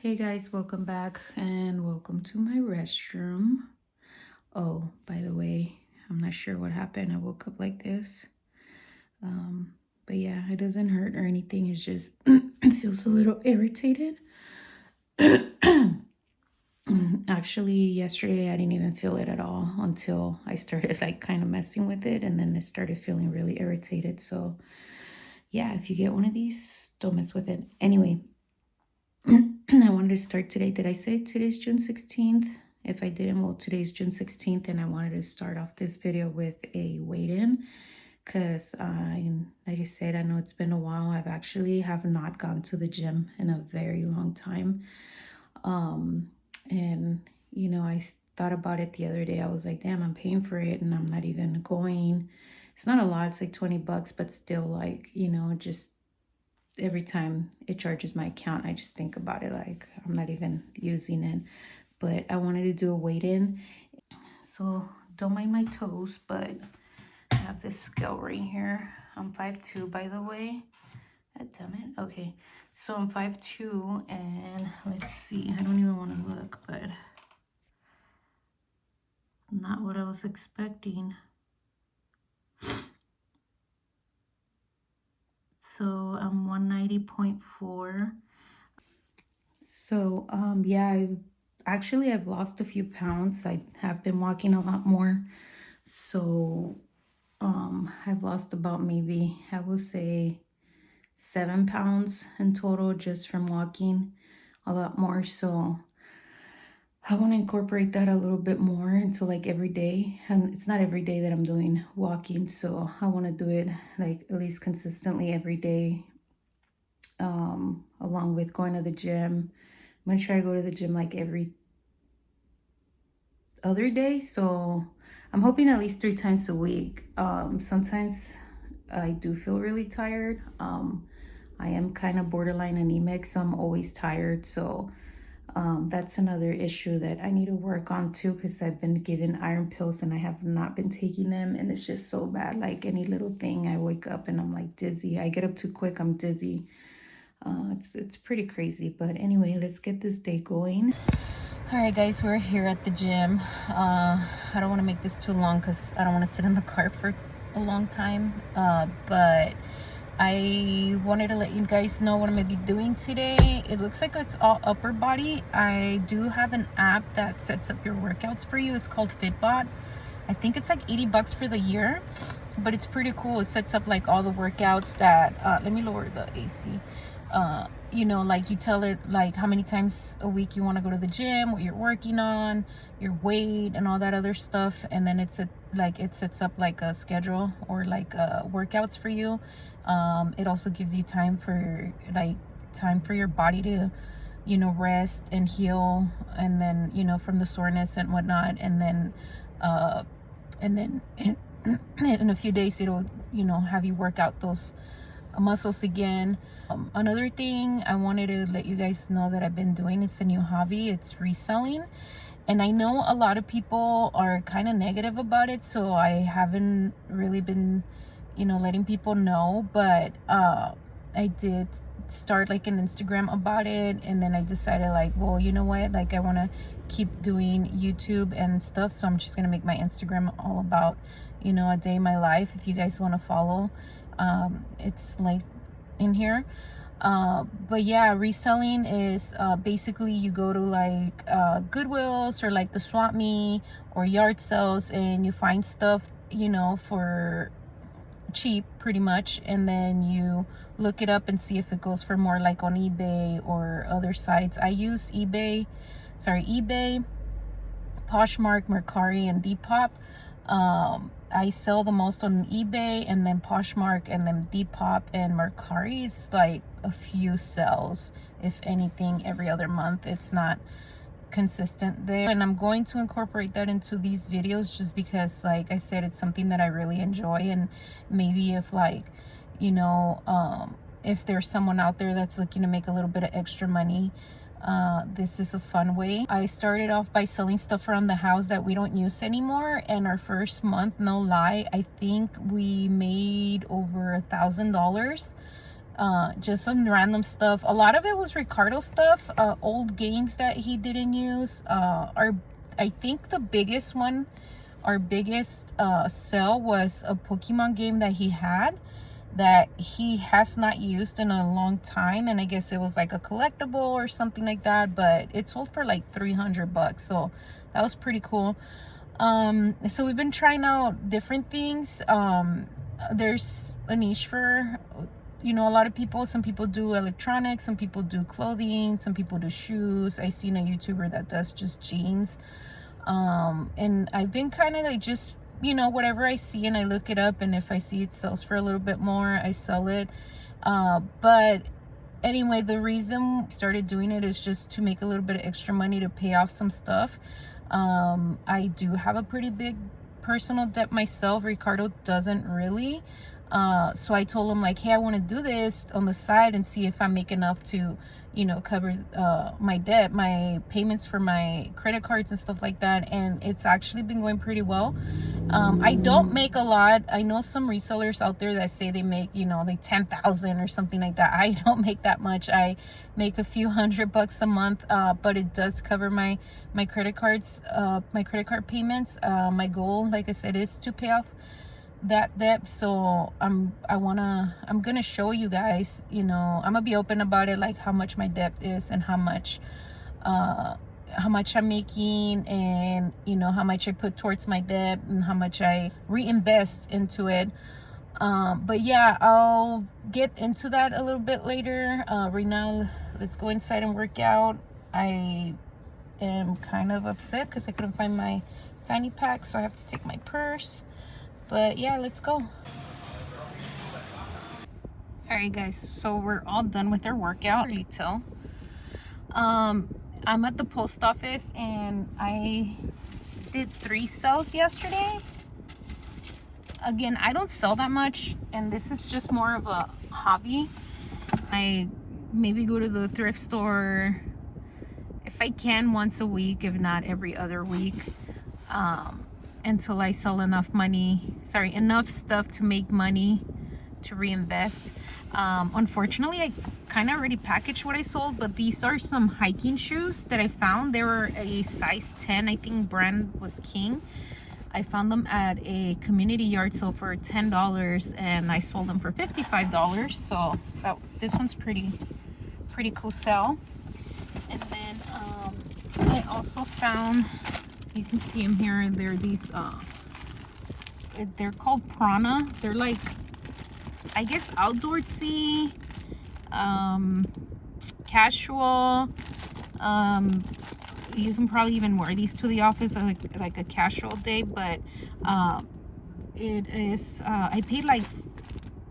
Hey guys, welcome back and welcome to my restroom. Oh, by the way, I'm not sure what happened. I woke up like this. Um, but yeah, it doesn't hurt or anything. It's just it feels a little irritated. Actually, yesterday I didn't even feel it at all until I started like kind of messing with it, and then it started feeling really irritated. So yeah, if you get one of these, don't mess with it. Anyway, I wanted to start today. Did I say today's June 16th? If I didn't, well, today's June 16th, and I wanted to start off this video with a weigh-in because like I said, I know it's been a while. I've actually have not gone to the gym in a very long time. Um, and I thought about it the other day. I was like, damn, I'm paying for it and I'm not even going. It's not a lot. It's like $20, but still, like, just every time it charges my account, I just think about it like I'm not even using it. But I wanted to do a weight in. So don't mind my toes, but I have this scale right here. I'm 5'2", by the way. God damn it. Okay. So I'm 5'2", and let's see. I don't even want to look, but not what I was expecting. So I'm 190.4. So yeah, I've lost a few pounds. I have been walking a lot more. So I've lost about, maybe I will say, 7 pounds in total just from walking a lot more. So I want to incorporate that a little bit more into like every day. And it's not every day that I'm doing walking, so I want to do it like at least consistently every day, along with going to the gym. I'm gonna try to go to the gym like every other day. So I'm hoping at least 3 times a week. Sometimes I do feel really tired. I am kind of borderline anemic, so I'm always tired. So that's another issue that I need to work on too, because I've been given iron pills and I have not been taking them, and it's just so bad. Like any little thing, I wake up and I'm like dizzy. I get up too quick, I'm dizzy. It's pretty crazy. But anyway, let's get this day going. All right, guys, we're here at the gym. I don't want to make this too long because I don't want to sit in the car for a long time. But I wanted to let you guys know what I'm going to be doing today. It looks like it's all upper body. I do have an app that sets up your workouts for you. It's called Fitbot. I think it's like $80 for the year, but it's pretty cool. It sets up like all the workouts that, let me lower the AC. Like you tell it like how many times a week you want to go to the gym, what you're working on, your weight, and all that other stuff. And then it sets up like a schedule or like workouts for you. It also gives you time for your body to rest and heal, and then from the soreness and whatnot. And then in a few days it'll have you work out those muscles again. Another thing I wanted to let you guys know that I've been doing, it's a new hobby. It's reselling, and I know a lot of people are kind of negative about it, so I haven't really been letting people know. But I did start like an Instagram about it, and then I decided like, well, you know what, like I want to keep doing YouTube and stuff, so I'm just gonna make my Instagram all about a day in my life. If you guys want to follow, it's like in here. But yeah, reselling is basically you go to like Goodwills or like the swap meet or yard sales, and you find stuff for cheap pretty much, and then you look it up and see if it goes for more, like on eBay or other sites. I use eBay, Poshmark, Mercari, and Depop. I sell the most on eBay, and then Poshmark, and then Depop, and Mercari is like a few sales, if anything, every other month. It's not consistent there, and I'm going to incorporate that into these videos just because, like I said, it's something that I really enjoy. And maybe if if there's someone out there that's looking to make a little bit of extra money, this is a fun way. I started off by selling stuff around the house that we don't use anymore, and our first month, no lie, I think we made over $1,000. just some random stuff. A lot of it was Ricardo stuff, old games that he didn't use. I think the biggest one, our biggest sale was a Pokemon game that he had that he has not used in a long time, and I guess it was like a collectible or something like that, but it sold for like 300 bucks, so that was pretty cool. So we've been trying out different things. There's a niche for, you know, a lot of people. Some people do electronics, some people do clothing, some people do shoes. I seen a YouTuber that does just jeans. And I've been kind of like just, you know, whatever I see and I look it up, and if I see it sells for a little bit more, I sell it. But anyway, the reason I started doing it is just to make a little bit of extra money to pay off some stuff. I do have a pretty big personal debt myself. Ricardo doesn't really. So I told him like, hey, I want to do this on the side and see if I make enough to, you know, cover my debt, my payments for my credit cards and stuff like that. And it's actually been going pretty well. I don't make a lot. I know some resellers out there that say they make, you know, like 10,000 or something like that. I don't make that much. I make a few $100 a month, but it does cover my credit cards, my credit card payments. My goal, like I said, is to pay off that debt. So I'm gonna show you guys, you know, I'm gonna be open about it, like how much my debt is and how much I'm making, and you know, how much I put towards my debt and how much I reinvest into it. But yeah, I'll get into that a little bit later. Right now, let's go inside and work out. I am kind of upset because I couldn't find my fanny pack, so I have to take my purse. But yeah, let's go. Alright guys, so we're all done with our workout. Retail. I'm at the post office and I did 3 sales yesterday. Again, I don't sell that much, and this is just more of a hobby. I maybe go to the thrift store if I can once a week, if not every other week, until I sell enough stuff to make money to reinvest. Unfortunately, I kind of already packaged what I sold, but these are some hiking shoes that I found. They were a size 10. I think brand was King. I found them at a community yard sale for $10, and I sold them for $55. So this one's pretty cool sell. And then I also found, you can see them here, they're these they're called Prana. They're like, I guess, outdoorsy, casual. You can probably even wear these to the office like a casual day, but it is I paid like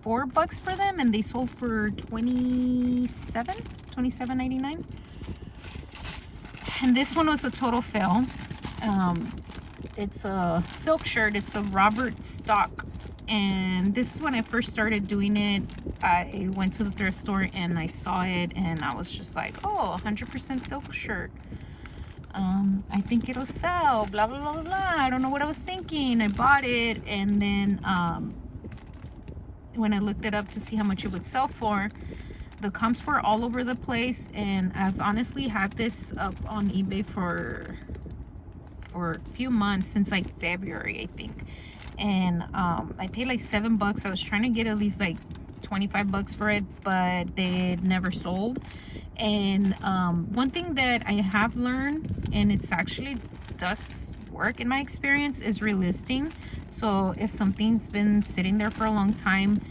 $4 for them, and they sold for $27.99. And this one was a total fail. It's a silk shirt. It's a Robert Stock, and this is when I first started doing it. I went to the thrift store and I saw it, and I was just like, oh, 100% silk shirt. I think it'll sell, blah blah blah blah. I don't know what I was thinking. I bought it, and then when I looked it up to see how much it would sell for, the comps were all over the place. And I've honestly had this up on eBay for a few months, since like February, I think. And I paid like $7. I was trying to get at least like $25 for it, but they never sold. And one thing that I have learned, and it's actually does work in my experience, is relisting. So if something's been sitting there for a long time,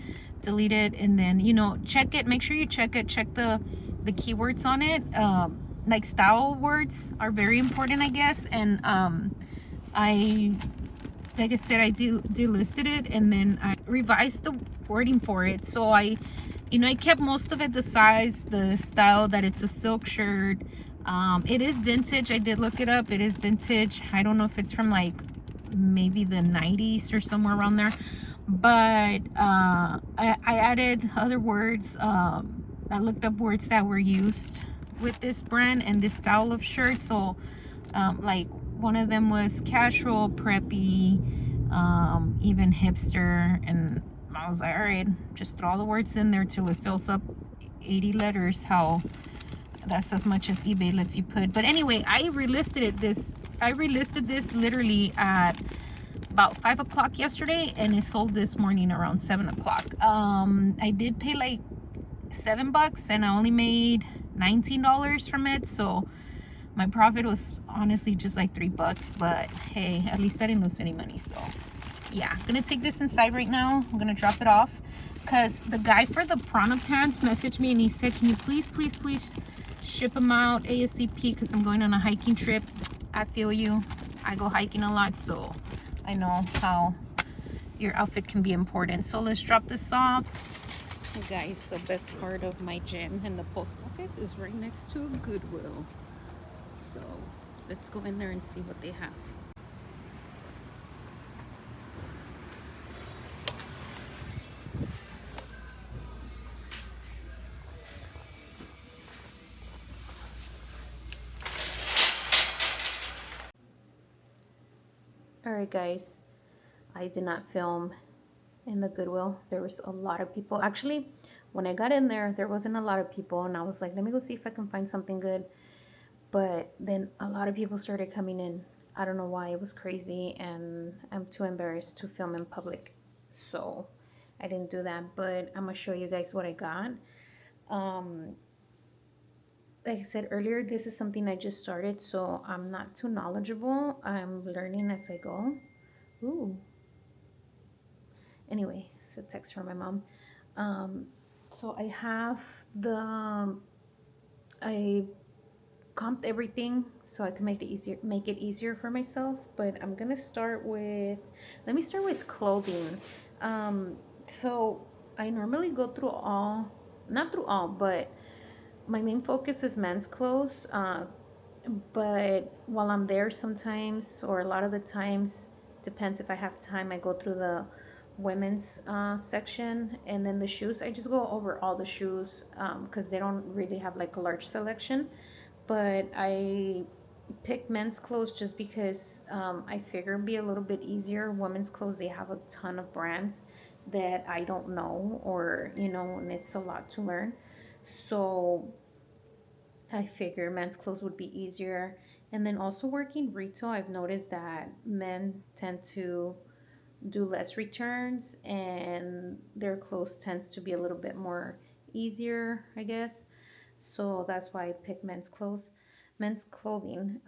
delete it, and then, you know, check it. Make sure you check it. Check the keywords on it. Like style words are very important, I guess. And like I said, I delisted it, and then I revised the wording for it. So I kept most of it the size, the style, that it's a silk shirt. It is vintage. I did look it up. It is vintage. I don't know if it's from like maybe the 90s or somewhere around there. But I added other words. I looked up words that were used with this brand and this style of shirt. So like one of them was casual, preppy, even hipster, and I was like, all right, just throw all the words in there till it fills up 80 letters. How that's as much as eBay lets you put. But anyway, I relisted this literally at about 5 o'clock yesterday, and it sold this morning around 7 o'clock. I did pay like $7 and I only made $19 from it, so my profit was honestly just like $3, but hey, at least I didn't lose any money. So yeah, I'm gonna take this inside right now. I'm gonna drop it off because the guy for the prana pants messaged me and he said, can you please ship them out ASAP because I'm going on a hiking trip. I feel you. I go hiking a lot, so I know how your outfit can be important. So let's drop this off. Hey guys, so best part of my gym and the post office is right next to Goodwill. So let's go in there and see what they have. Alright guys, I did not film in the Goodwill. There was a lot of people. Actually, when I got in there, there wasn't a lot of people, and I was like, let me go see if I can find something good. But then a lot of people started coming in. I don't know why. It was crazy, and I'm too embarrassed to film in public, so I didn't do that. But I'm gonna show you guys what I got. Like I said earlier, this is something I just started, so I'm not too knowledgeable. I'm learning as I go. Ooh. Anyway, it's a text from my mom. So I have I comped everything so I can make it easier for myself. But I'm gonna start with, let me start with clothing. So I normally go through all, not through all, but my main focus is men's clothes. But while I'm there, sometimes, or a lot of the times, depends if I have time, I go through the women's section. And then the shoes, I just go over all the shoes because they don't really have like a large selection. But I pick men's clothes just because I figure it'd be a little bit easier. Women's clothes, they have a ton of brands that I don't know, or and it's a lot to learn. So I figure men's clothes would be easier. And then also working retail, I've noticed that men tend to do less returns and their clothes tends to be a little bit more easier, I guess. So that's why I pick men's clothing.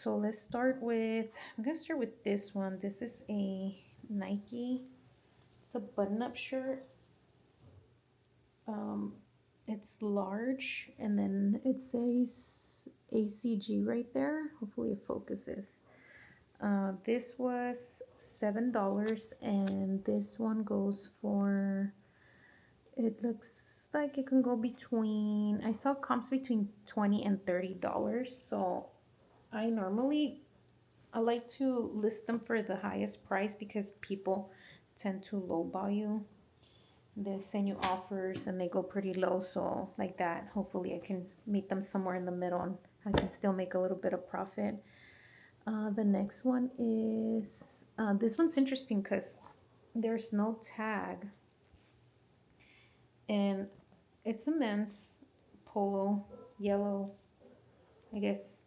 So let's start with, I'm gonna start with this one. This is a Nike. It's a button-up shirt. Um, it's large, and then it says ACG right there. Hopefully it focuses. This was $7, and this one goes for, it looks like it can go between, I saw comps between $20 and $30. So I like to list them for the highest price because people tend to lowball you. They send you offers and they go pretty low, so like that, hopefully I can meet them somewhere in the middle and I can still make a little bit of profit. The next one is, this one's interesting because there's no tag, and it's a men's polo, yellow. I guess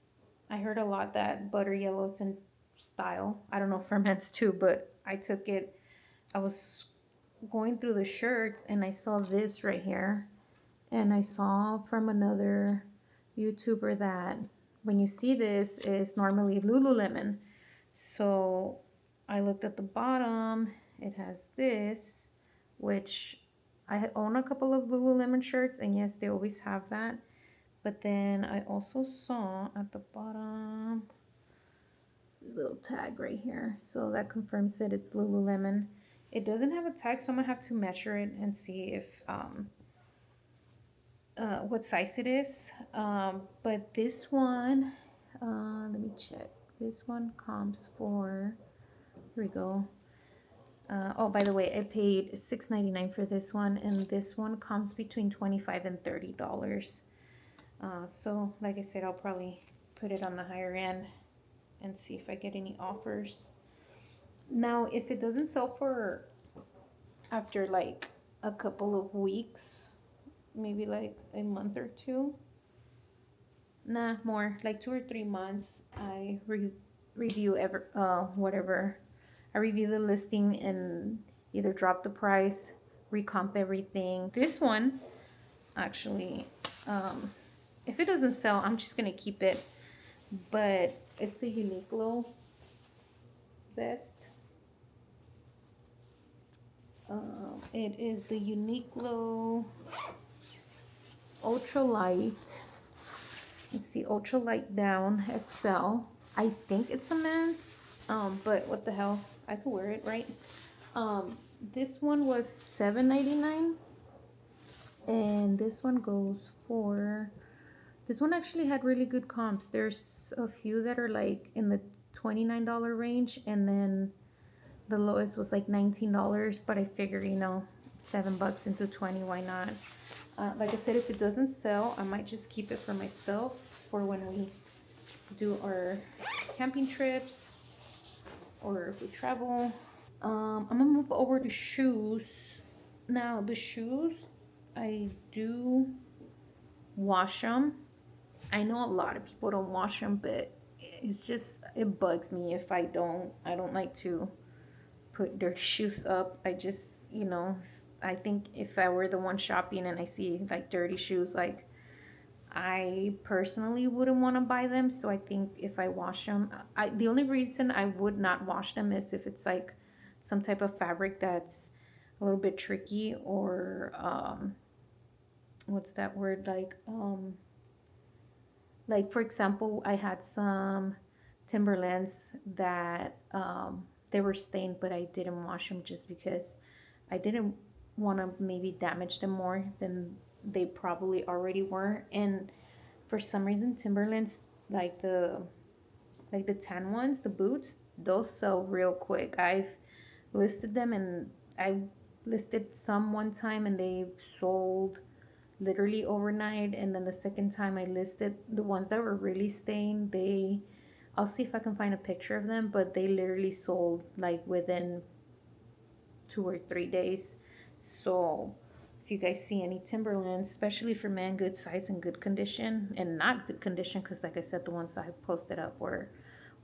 I heard a lot that butter yellow's in style. I don't know for men's too, but I took it. I was going through the shirts and I saw this right here, and I saw from another YouTuber that when you see this, is normally Lululemon. So I looked at the bottom, it has this, which I own a couple of Lululemon shirts, and yes, they always have that. But then I also saw at the bottom this little tag right here, so that confirms that it's Lululemon. It doesn't have a tag, so I'm gonna have to measure it and see if what size it is. But this one, let me check. This one comes for, here we go. Oh, by the way, I paid $6.99 for this one, and this one comes between $25 and $30. So like I said, I'll probably put it on the higher end and see if I get any offers. Now, if it doesn't sell for after like a couple of weeks, maybe like a month or two. Nah, more like 2 or 3 months. I review whatever. I review the listing and either drop the price, recomp everything. This one actually, um, if it doesn't sell, I'm just gonna keep it. But it's a Uniqlo vest. It is the Uniqlo ultralight. Let's see, ultralight down XL. I think it's a men's, but what the hell? I could wear it, right? Um, this one was $7.99, and this one goes for. This one actually had really good comps. There's a few that are like in the $29 range, and then the lowest was like $19. But I figure, $7 into 20, why not? Like I said, if it doesn't sell, I might just keep it for myself for when we do our camping trips or if we travel. I'm gonna move over to shoes. Now the shoes, I do wash them. I know a lot of people don't wash them, but it bugs me if I don't. I don't like to put dirty shoes up. I think if I were the one shopping and I see like dirty shoes, like I personally wouldn't want to buy them. So I think if I wash them, the only reason I would not wash them is if it's like some type of fabric that's a little bit tricky, or what's that word, like for example, I had some Timberlands that they were stained, but I didn't wash them just because I didn't want to maybe damage them more than they probably already were. And for some reason, Timberlands, like the tan ones, the boots, those sell real quick. I've listed them, and I listed some one time and they sold literally overnight. And then the second time I listed the ones that were really stained, I'll see if I can find a picture of them, but they literally sold like within 2 or 3 days. So if you guys see any Timberlands, especially for men, good size and good condition, and not good condition, because like I said, the ones I posted up were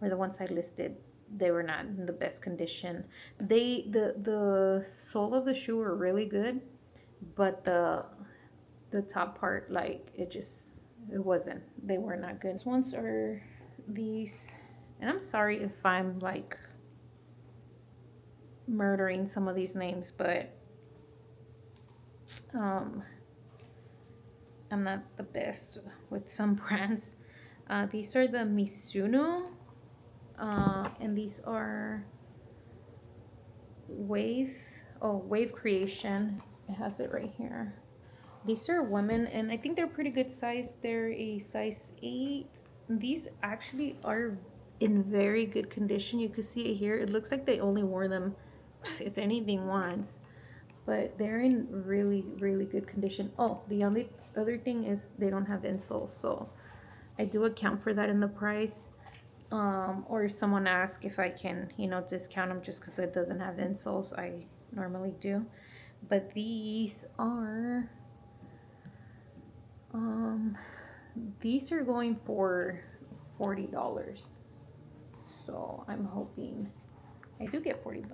the ones I listed. They were not in the best condition. The sole of the shoe were really good, but the top part, like it wasn't. They were not good. These ones are these, and I'm sorry if I'm like murdering some of these names, but um, I'm not the best with some brands. These are the Mizuno, and these are Wave. Oh, Wave Creation. It has it right here. These are women, and I think they're pretty good size. They're a size 8. These actually are in very good condition. You can see it here. It looks like they only wore them, if anything, once. But they're in really, really good condition. Oh, the only other thing is they don't have insoles. So I do account for that in the price. Or if someone asks if I can, discount them just because it doesn't have insoles, I normally do. But um, these are going for $40. So I'm hoping I do get $40.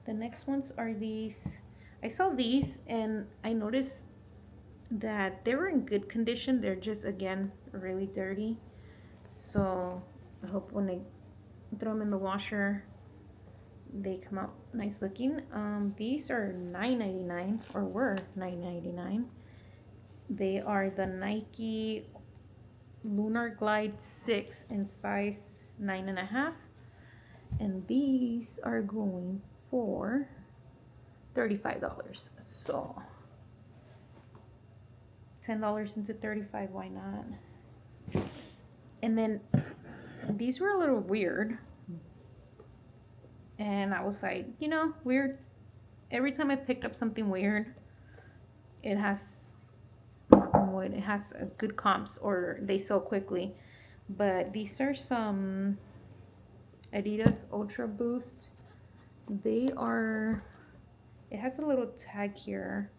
The next ones are these. I saw these and I noticed that they were in good condition. They're just, again, really dirty. So I hope when I throw them in the washer, they come out nice looking. These are $9.99, or were $9.99. They are the Nike Lunar Glide 6 in size 9.5. And these are going for $35. So $10 into 35, why not? And then these were a little weird. And I was like, weird. Every time I picked up something weird, it has, it has a good comps, or they sell quickly. But these are some Adidas Ultra Boost They are, it has a little tag here.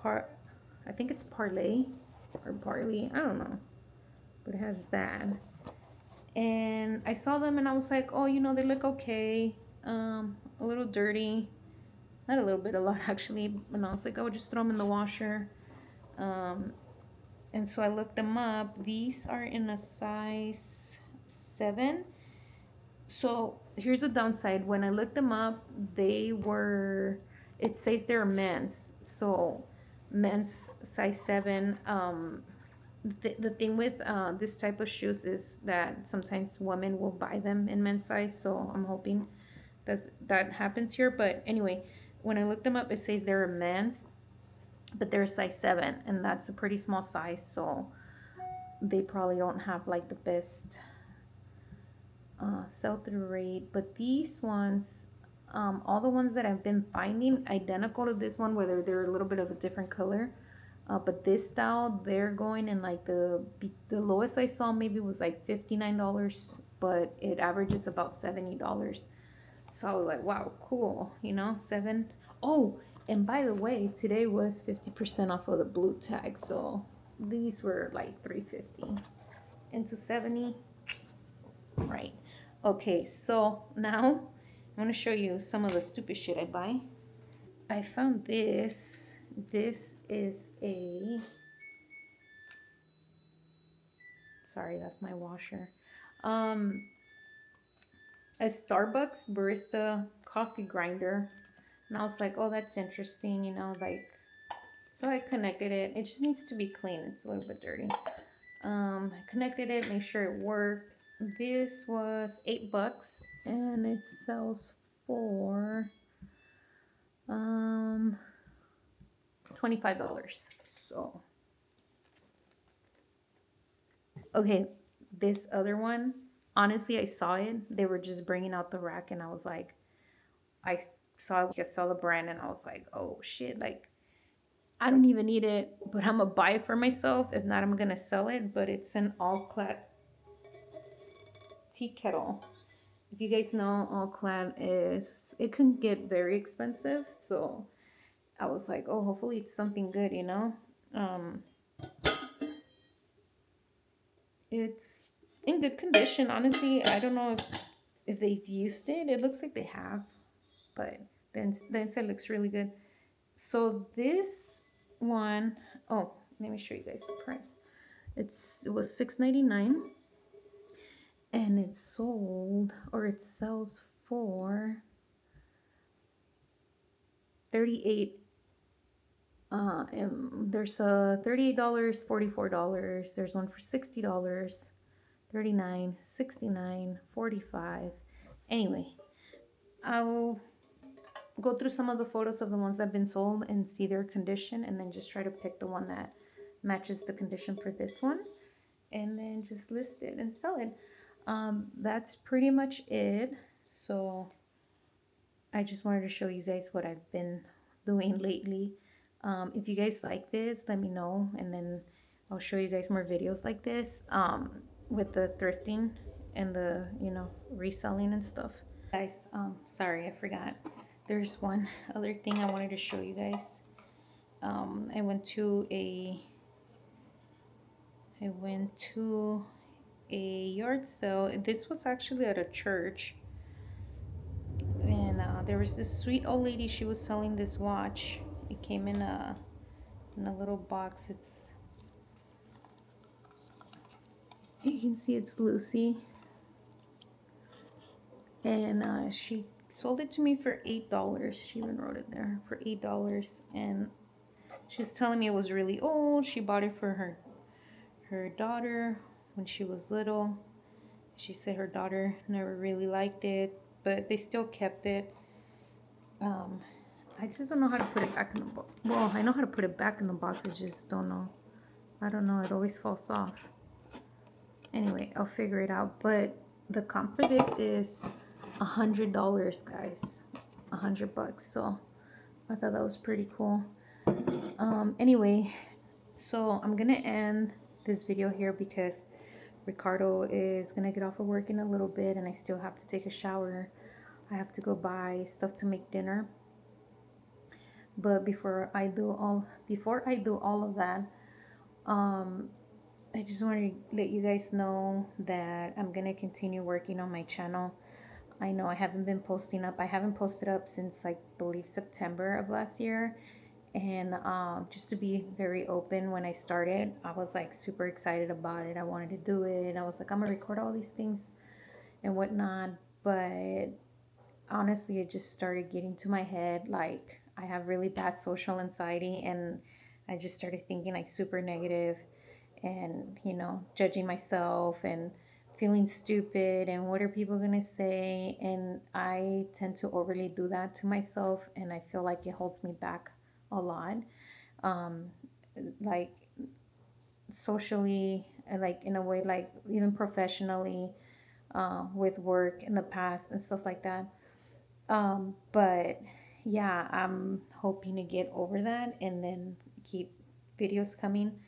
I think it's parlay or barley. I don't know. But it has that. And I saw them and I was like, oh, you know, they look okay. A little dirty. Not a little bit, a lot actually. And I was like, oh, just throw them in the washer. Um, and so I looked them up. These are in a size 7. So here's the downside. When I looked them up, they were, it says they're men's. So men's size 7. The thing with this type of shoes is that sometimes women will buy them in men's size. So I'm hoping that happens here. But anyway, when I looked them up, it says they're a men's, but they're a size 7. And that's a pretty small size. So they probably don't have like the best sell-through rate. But these ones, all the ones that I've been finding identical to this one, whether they're a little bit of a different color, but this style they're going in like the lowest I saw maybe was like $59, but it averages about $70. So I was like, wow, cool, you know, 7. Oh, and by the way, today was 50% off of the blue tag, so these were like 350 into 70. Right. Okay, so now I'm gonna show you some of the stupid shit I buy. I found this. This is a, sorry, that's my washer. Um, a Starbucks barista coffee grinder. And I was like, oh, that's interesting, you know, like, so I connected it. It just needs to be clean. It's a little bit dirty. I connected it, make sure it worked. This was $8 and it sells for um $25. So okay, this other one, honestly, I saw it. They were just bringing out the rack, and I was like, I saw the brand, and I was like, oh shit, like I don't even need it, but I'm gonna buy it for myself. If not, I'm gonna sell it. But it's an all clad tea kettle. If you guys know, all clad is, it can get very expensive. So I was like, oh, hopefully it's something good, you know. Um, it's in good condition, honestly. I don't know if they've used it. It looks like they have, but then the inside looks really good. So this one, oh, let me show you guys the price. It was $6.99, and it sold, or it sells for 38. And there's a $38, $44. There's one for $60, 39, 69, 45. Anyway, I'll go through some of the photos of the ones that have been sold and see their condition, and then just try to pick the one that matches the condition for this one, and then just list it and sell it. That's pretty much it. So I just wanted to show you guys what I've been doing lately. If you guys like this, let me know, and then I'll show you guys more videos like this, with the thrifting and the, you know, reselling and stuff. Guys, sorry, I forgot. There's one other thing I wanted to show you guys. I went to a yard sale. This was actually at a church, and there was this sweet old lady. She was selling this watch. It came in a little box. It's, you can see it's Lucy, and she sold it to me for $8. She even wrote it there, for $8, and she was telling me it was really old. She bought it for her daughter when she was little. She said her daughter never really liked it, but they still kept it. I just don't know how to put it back in the box. Well, I know how to put it back in the box. I just don't know. I don't know. It always falls off. Anyway, I'll figure it out. But the comp for this is $100, guys. $100. So I thought that was pretty cool. Anyway, so I'm gonna end this video here because Ricardo is gonna get off of work in a little bit, and I still have to take a shower. I have to go buy stuff to make dinner. But before I do all of that, um, I just want to let you guys know that I'm gonna continue working on my channel. I know I haven't been posting up. I haven't posted up since I believe September of last year. And just to be very open, when I started, I was like super excited about it. I wanted to do it. I was like, I'm gonna record all these things and whatnot. But honestly, it just started getting to my head. Like, I have really bad social anxiety, and I just started thinking like super negative and, judging myself and feeling stupid and what are people going to say. And I tend to overly do that to myself, and I feel like it holds me back a lot. Um, like socially, and like in a way, like even professionally, with work in the past and stuff like that. But yeah, I'm hoping to get over that and then keep videos coming.